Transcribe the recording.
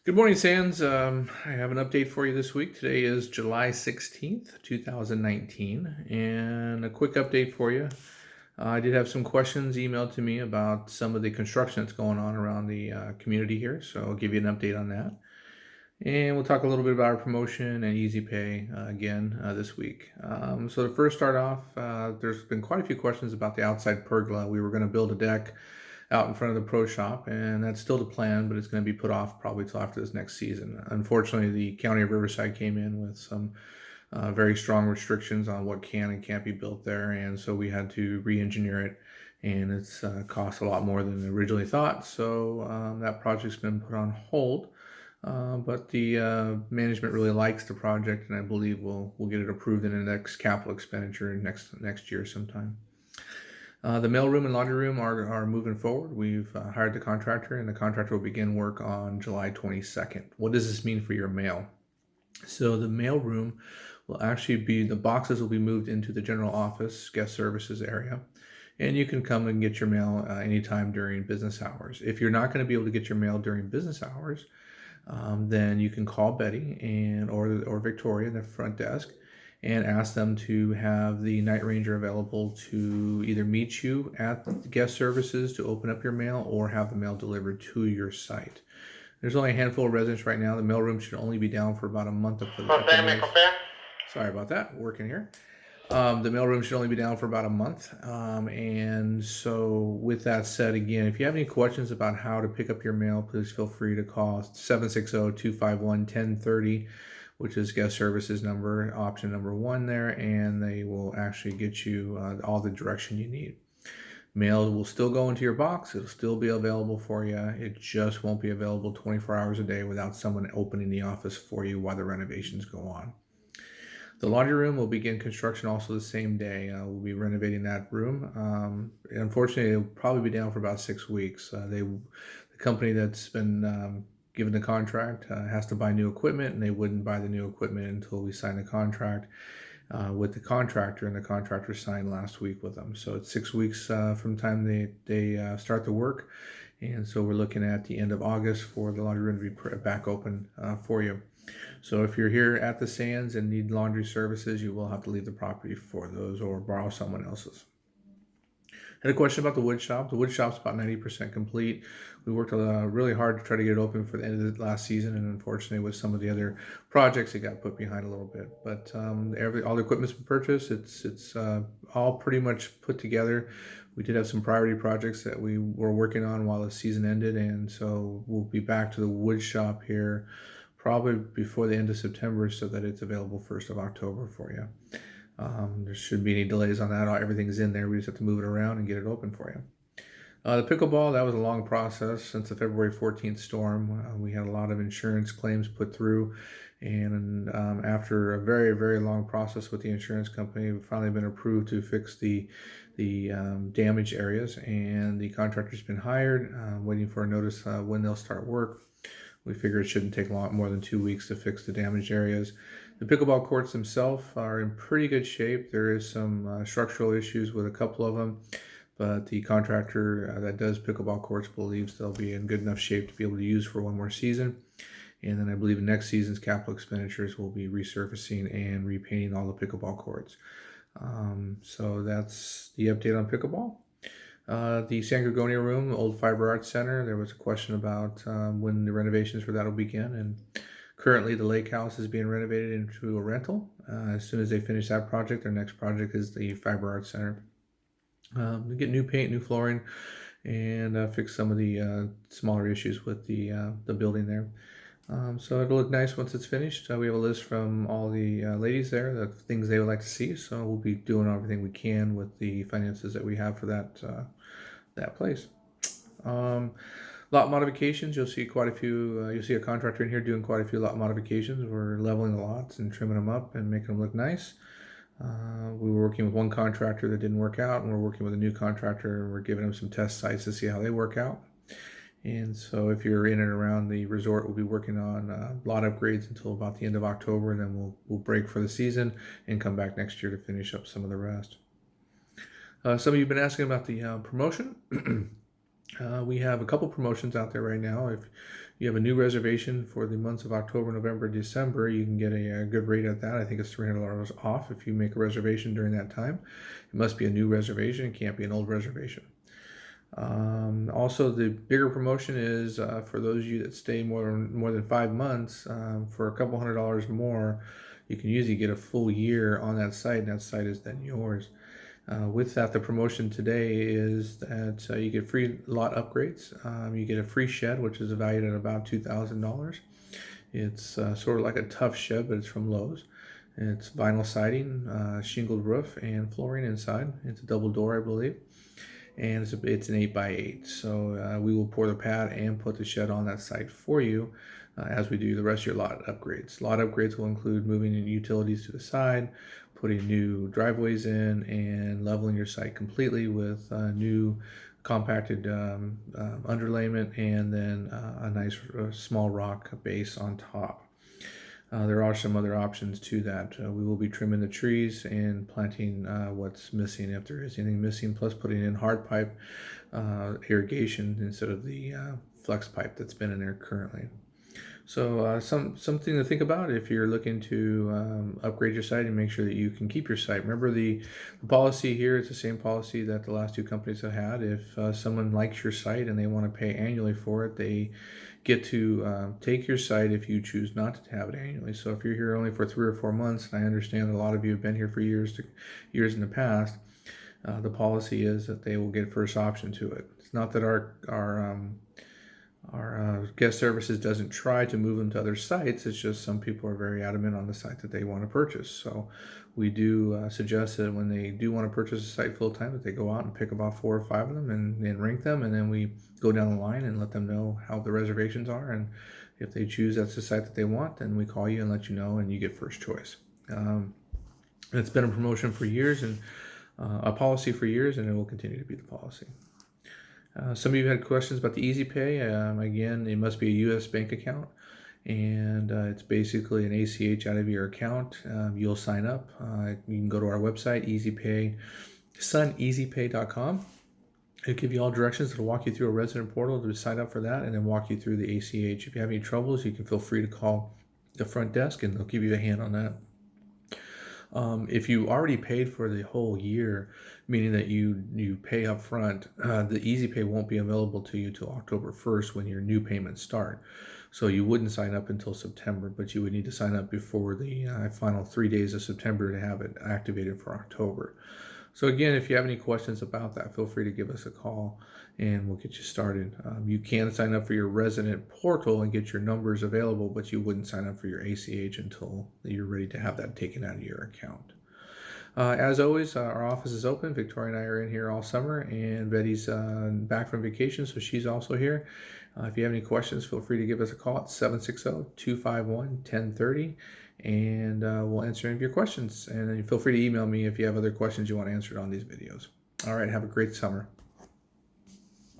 Good morning, Sands. I have an update for you this week. Today is July 16th, 2019, and a quick update for you. I did have some questions emailed to me about some of the construction that's going on around the community here, so I'll give you an update on that. And we'll talk a little bit about our promotion and Easy Pay again this week. So to first start off, there's been quite a few questions about the outside pergola. We were going to build a deck out in front of the pro shop, and that's still the plan, but it's going to be put off probably till after this next season. Unfortunately, the County of Riverside came in with some very strong restrictions on what can and can't be built there, and so we had to re-engineer it, and it's cost a lot more than originally thought. So that project's been put on hold. But the management really likes the project, and I believe we'll get it approved in the next capital expenditure next year sometime. The mailroom and laundry room are moving forward. We've hired the contractor, and the contractor will begin work on July 22nd. What does this mean for your mail? So the mailroom will actually be the boxes will be moved into the general office guest services area, and you can come and get your mail anytime during business hours. If you're not going to be able to get your mail during business hours, then you can call Betty or Victoria, the front desk, and ask them to have the night ranger available to either meet you at the guest services to open up your mail or have the mail delivered to your site. There's only a handful of residents right now. The mailroom should only be down for about a month at the Confirme, most. confirme. Sorry about that. Working here. The mailroom should only be down for about a month. And so, with that said, again, if you have any questions about how to pick up your mail, please feel free to call 760-251-1030, which is guest services number, option number one there, and they will actually get you all the direction you need. Mail will still go into your box. It'll still be available for you. It just won't be available 24 hours a day without someone opening the office for you while the renovations go on. The laundry room will begin construction also the same day. We'll be renovating that room. Unfortunately, it'll probably be down for about 6 weeks. The company that's been given the contract has to buy new equipment, and they wouldn't buy the new equipment until we sign the contract with the contractor, and the contractor signed last week with them. So it's 6 weeks from the time they start the work, and so we're looking at the end of August for the laundry room to be back open for you. So if you're here at the Sands and need laundry services, you will have to leave the property for those or borrow someone else's. Had a question about the wood shop. The wood shop's about 90% complete. We worked really hard to try to get it open for the end of the last season, and unfortunately, with some of the other projects, it got put behind a little bit. But all the equipment's been purchased. It's all pretty much put together. We did have some priority projects that we were working on while the season ended, and so we'll be back to the wood shop here probably before the end of September, so that it's available 1st of October for you. There shouldn't be any delays on that. Everything's in there. We just have to move it around and get it open for you. The pickleball, that was a long process since the February 14th storm. We had a lot of insurance claims put through, and after a very, very long process with the insurance company, we've finally been approved to fix the damaged areas, and the contractor's been hired, waiting for a notice when they'll start work. We figure it shouldn't take more than 2 weeks to fix the damaged areas. The pickleball courts themselves are in pretty good shape. There is some structural issues with a couple of them, but the contractor that does pickleball courts believes they'll be in good enough shape to be able to use for one more season. And then I believe next season's capital expenditures will be resurfacing and repainting all the pickleball courts. So that's the update on pickleball. The San Gorgonio room, the old Fiber Arts Center, there was a question about when the renovations for that will begin. And currently, the lake house is being renovated into a rental. As soon as they finish that project, their next project is the Fiber Arts Center. We get new paint, new flooring, and fix some of the smaller issues with the building there. So it'll look nice once it's finished. We have a list from all the ladies there, the things they would like to see. So we'll be doing everything we can with the finances that we have for that place. Lot modifications, you'll see quite a few. You'll see a contractor in here doing quite a few lot modifications. We're leveling the lots and trimming them up and making them look nice. We were working with one contractor that didn't work out, and we're working with a new contractor, and we're giving them some test sites to see how they work out. And so if you're in and around the resort, we'll be working on lot upgrades until about the end of October, and then we'll break for the season and come back next year to finish up some of the rest. Some of you have been asking about the promotion. We have a couple promotions out there right now. If you have a new reservation for the months of October, November, December, you can get a good rate at that. I think it's $300 off if you make a reservation during that time. It must be a new reservation. It can't be an old reservation. Also, the bigger promotion is for those of you that stay more than 5 months, for a couple $100 more, you can usually get a full year on that site, and that site is then yours. With that, the promotion today is that you get free lot upgrades. You get a free shed, which is valued at about $2,000. It's sort of like a tough shed, but it's from Lowe's. It's vinyl siding, shingled roof, and flooring inside. It's a double door, I believe, and it's an 8x8. So we will pour the pad and put the shed on that site for you as we do the rest of your lot upgrades. Lot upgrades will include moving utilities to the side, putting new driveways in, and leveling your site completely with new compacted underlayment, and then a nice small rock base on top. There are some other options to that. We will be trimming the trees and planting what's missing if there is anything missing, plus putting in hard pipe irrigation instead of the flex pipe that's been in there currently. So something to think about if you're looking to upgrade your site and make sure that you can keep your site. Remember, the policy here is the same policy that the last two companies have had. If someone likes your site and they want to pay annually for it, they get to take your site if you choose not to have it annually. So if you're here only for 3 or 4 months, and I understand a lot of you have been here for years in the past, the policy is that they will get first option to it. It's not that our guest services doesn't try to move them to other sites. It's just some people are very adamant on the site that they want to purchase. So we do suggest that when they do want to purchase a site full time, that they go out and pick about 4 or 5 of them and rank them, and then we go down the line and let them know how the reservations are. And if they choose that's the site that they want, then we call you and let you know, and you get first choice. It's been a promotion for years and a policy for years, and it will continue to be the policy. Some of you had questions about the Easy Pay. Again, it must be a U.S. bank account, and it's basically an ACH out of your account. You'll sign up. You can go to our website, suneasypay.com. It'll give you all directions. It'll walk you through a resident portal to sign up for that, and then walk you through the ACH. If you have any troubles, you can feel free to call the front desk, and they'll give you a hand on that. If you already paid for the whole year, meaning that you pay up front, the Easy Pay won't be available to you till October 1st when your new payments start. So you wouldn't sign up until September, but you would need to sign up before the final 3 days of September to have it activated for October. So again, if you have any questions about that, feel free to give us a call and we'll get you started. You can sign up for your resident portal and get your numbers available, but you wouldn't sign up for your ACH until you're ready to have that taken out of your account. As always, our office is open. Victoria and I are in here all summer, and Betty's back from vacation, so she's also here. If you have any questions, feel free to give us a call at 760-251-1030, and we'll answer any of your questions. And then feel free to email me if you have other questions you want answered on these videos. All right, have a great summer.